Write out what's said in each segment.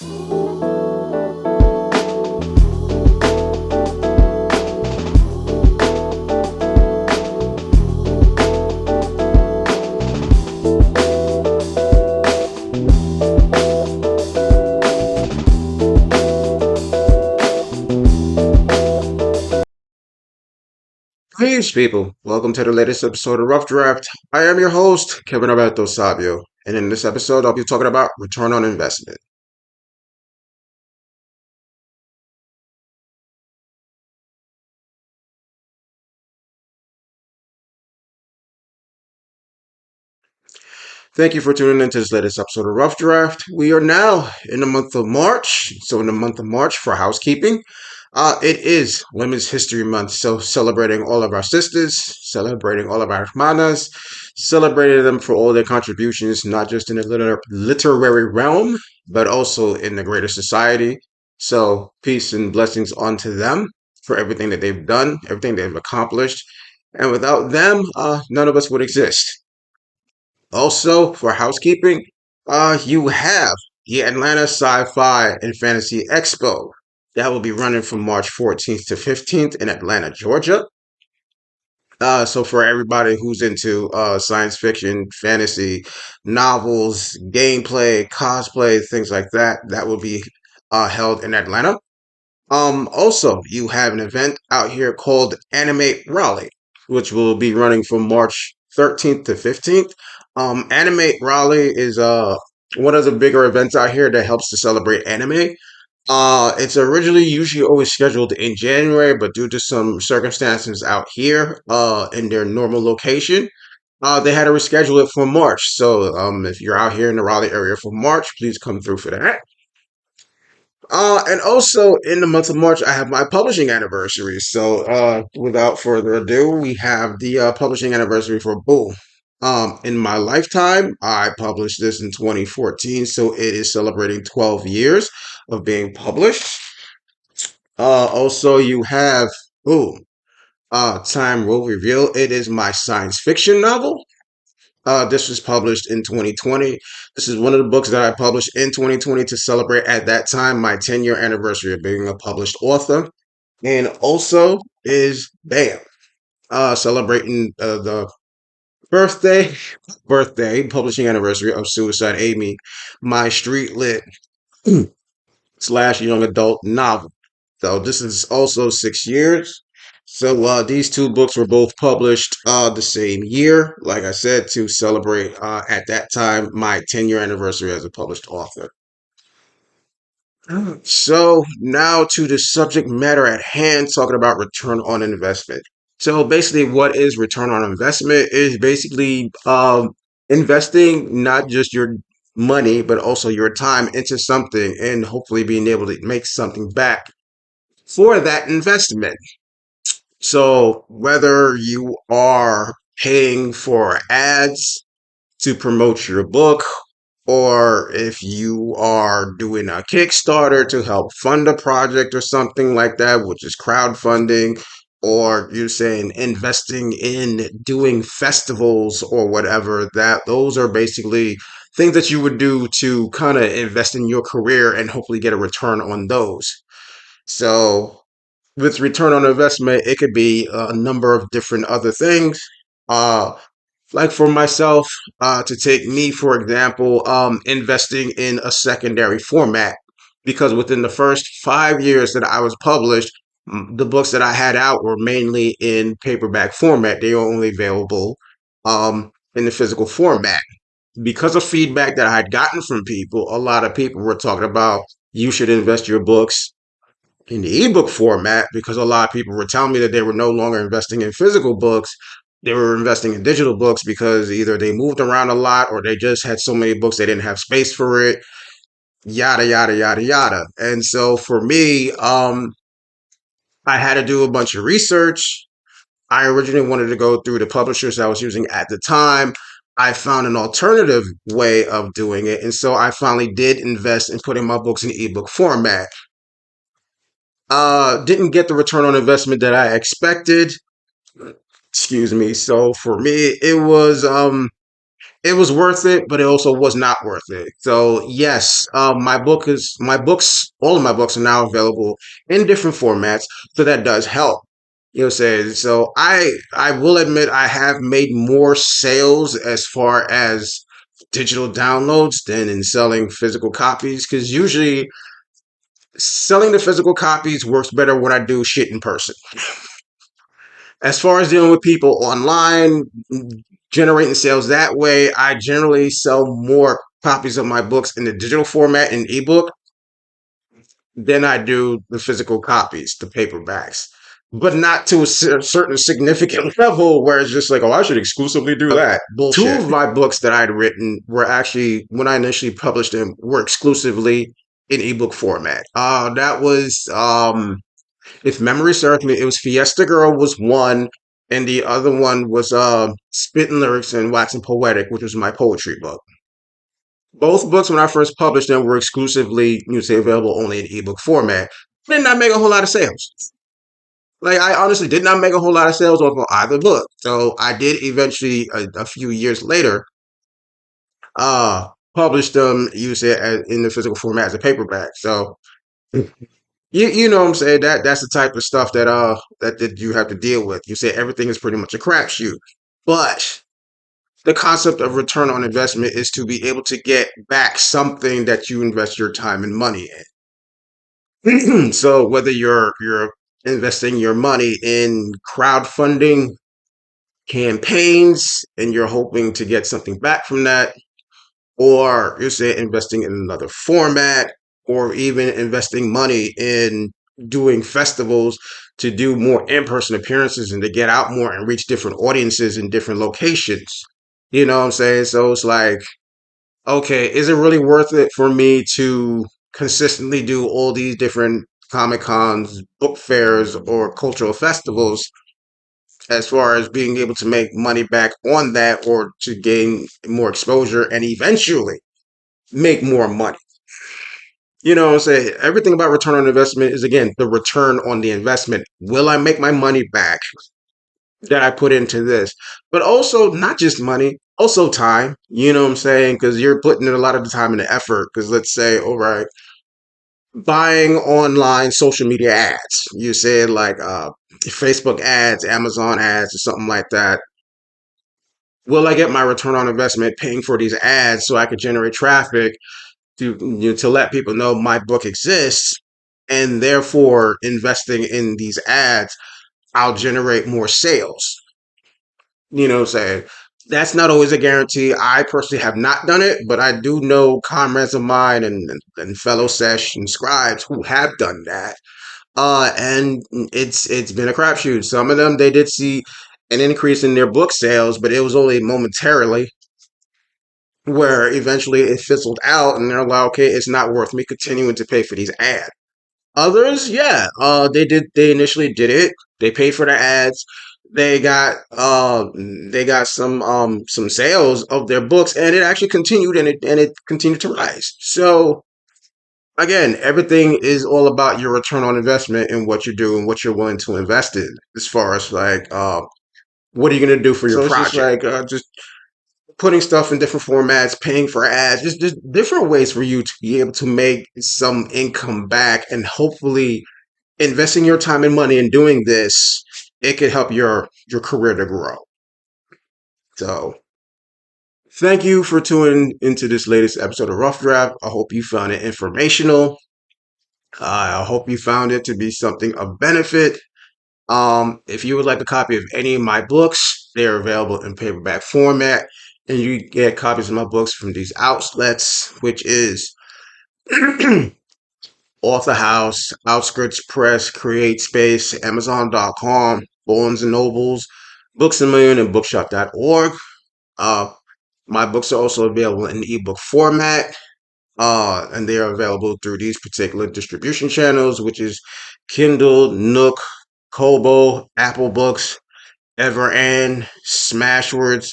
Greetings, people. Welcome to the latest episode of Rough Draft. I am your host, Kevin Alberto Savio, and in this episode, I'll be talking about return on investment. Thank you for tuning into this latest episode of Rough Draft. We are now in the month of March. So, in the month of March, for housekeeping, it is Women's History Month. So, celebrating all of our sisters, celebrating all of our hermanas, celebrating them for all their contributions, not just in the literary realm, but also in the greater society. So, peace and blessings onto them for everything that they've done, everything they've accomplished. And without them, none of us would exist. Also, for housekeeping, you have the Atlanta Sci-Fi and Fantasy Expo. That will be running from March 14th to 15th in Atlanta, Georgia. So for everybody who's into science fiction, fantasy, novels, gameplay, cosplay, things like that, that will be held in Atlanta. Also, you have an event out here called Animate Raleigh, which will be running from March 13th to 15th. Animate Raleigh is one of the bigger events out here that helps to celebrate anime. It's originally usually always scheduled in January, but due to some circumstances out here, in their normal location, they had to reschedule it for March. So, if you're out here in the Raleigh area for March, please come through for that. And also in the month of March, I have my publishing anniversary. So, without further ado, we have the publishing anniversary for Bull. In my lifetime, I published this in 2014, so it is celebrating 12 years of being published. Also, you have Bull. Time will reveal. It is my science fiction novel. This was published in 2020. This is one of the books that I published in 2020 to celebrate at that time my 10-year anniversary of being a published author. And also is Bam, celebrating the birthday publishing anniversary of Suicide Amy, my street lit slash young adult novel. So this is also 6 years. So these two books were both published the same year, like I said, to celebrate at that time my 10-year anniversary as a published author. So now to the subject matter at hand, talking about return on investment. So basically, what is return on investment is basically investing not just your money, but also your time into something and hopefully being able to make something back for that investment. So whether you are paying for ads to promote your book, or if you are doing a Kickstarter to help fund a project or something like that, which is crowdfunding, or you're saying investing in doing festivals or whatever, that those are basically things that you would do to kind of invest in your career and hopefully get a return on those. So with return on investment, it could be a number of different other things. Uh, like for myself, to take me for example, investing in a secondary format, because within the first 5 years that I was published, the books that I had out were mainly in paperback format. They were only available in the physical format. Because of feedback that I had gotten from people, a lot of people were talking about you should invest your books in the ebook format, because a lot of people were telling me that they were no longer investing in physical books. They were investing in digital books because either they moved around a lot or they just had so many books they didn't have space for it, yada yada yada yada. And so for me, I had to do a bunch of research. I originally wanted to go through the publishers I was using at the time. I found an alternative way of doing it, and so I finally did invest in putting my books in ebook format. Didn't get the return on investment that I expected. Excuse me. So for me, it was worth it, but it also was not worth it. So yes, my books, all of my books are now available in different formats. So that does help. You know, say so. I will admit I have made more sales as far as digital downloads than in selling physical copies because usually selling the physical copies works better when I do shit in person. As far as dealing with people online, generating sales that way, I generally sell more copies of my books in the digital format in ebook than I do the physical copies, the paperbacks. But not to a certain significant level where it's just like, oh, I should exclusively do that. Bullshit. Two of my books that I'd written were actually, when I initially published them, were exclusively in ebook format. That was if memory serves me, it was Fiesta Girl was one, and the other one was Spitting Lyrics and Waxing Poetic, which was my poetry book. Both books, when I first published them, were exclusively, you say, available only in ebook format. Did not make a whole lot of sales. Like I honestly did not make a whole lot of sales off of either book. So I did eventually, a few years later, publish them, use it in the physical format as a paperback. So you know what I'm saying? That's the type of stuff that you have to deal with. You say everything is pretty much a crapshoot. But the concept of return on investment is to be able to get back something that you invest your time and money in. So whether you're investing your money in crowdfunding campaigns and you're hoping to get something back from that, or you say investing in another format, or even investing money in doing festivals to do more in-person appearances and to get out more and reach different audiences in different locations. You know what I'm saying? So it's like, okay, is it really worth it for me to consistently do all these different Comic Cons, book fairs, or cultural festivals as far as being able to make money back on that or to gain more exposure and eventually make more money? You know what I'm saying? Everything about return on investment is, again, the return on the investment. Will I make my money back that I put into this? But also, not just money, also time. You know what I'm saying? Because you're putting in a lot of the time and the effort. Because let's say, all right, buying online social media ads. You said like Facebook ads, Amazon ads, or something like that. Will I get my return on investment paying for these ads so I could generate traffic to let people know my book exists, and therefore investing in these ads, I'll generate more sales. You know what I'm saying? That's not always a guarantee. I personally have not done it, but I do know comrades of mine and fellow sesh and scribes who have done that. And it's been a crapshoot. Some of them they did see an increase in their book sales, but it was only momentarily where eventually it fizzled out and they're like, okay, it's not worth me continuing to pay for these ads. Others, yeah, they initially did it. They paid for the ads. They got some sales of their books and it actually continued and it continued to rise. So again, everything is all about your return on investment and what you do and what you're willing to invest in as far as like what are you gonna do for your project? Just like just putting stuff in different formats, paying for ads, just different ways for you to be able to make some income back and hopefully investing your time and money in doing this, it could help your career to grow. So thank you for tuning into this latest episode of Rough Draft. I hope you found it informational. I hope you found it to be something of benefit. If you would like a copy of any of my books, they're available in paperback format, and you get copies of my books from these outlets, which is Author House, Outskirts Press, Create Space, Amazon.com, Barnes and Nobles, Books a Million, and Bookshop.org. Uh, my books are also available in ebook format, and they are available through these particular distribution channels, which is Kindle, Nook, Kobo, Apple Books, Everand, Smashwords,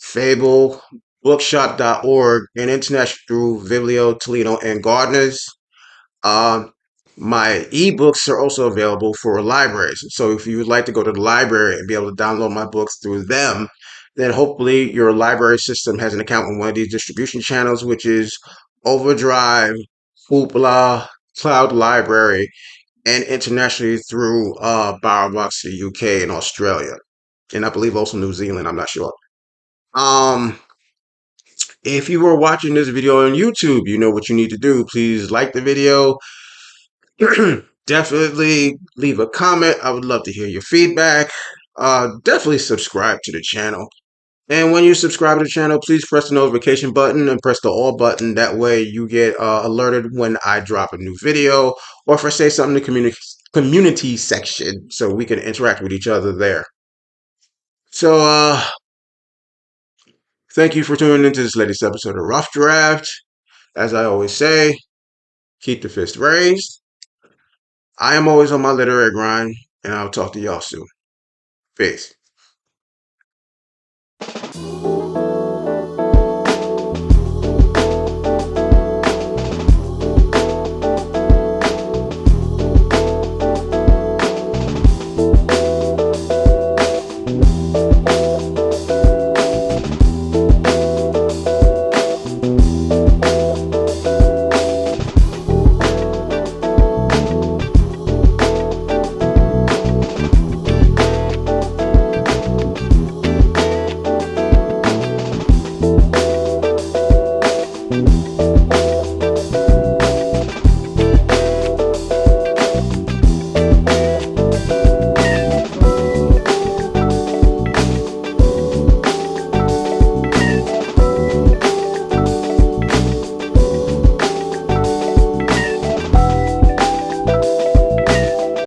Fable, Bookshop.org, and international through Viblio, Toledo, and Gardner's. Um, my ebooks are also available for libraries. So if you would like to go to the library and be able to download my books through them, then hopefully your library system has an account on one of these distribution channels, which is Overdrive, Hoopla, Cloud Library, and internationally through BioBox to the UK and Australia, and I believe also New Zealand. I'm not sure. Um, if you were watching this video on YouTube, you know what you need to do. Please like the video. Definitely leave a comment. I would love to hear your feedback. Definitely subscribe to the channel. And when you subscribe to the channel, please press the notification button and press the all button. That way you get alerted when I drop a new video or if I say something in the community section so we can interact with each other there. So, thank you for tuning into this latest episode of Rough Draft. As I always say, keep the fist raised. I am always on my literary grind, and I'll talk to y'all soon. Peace.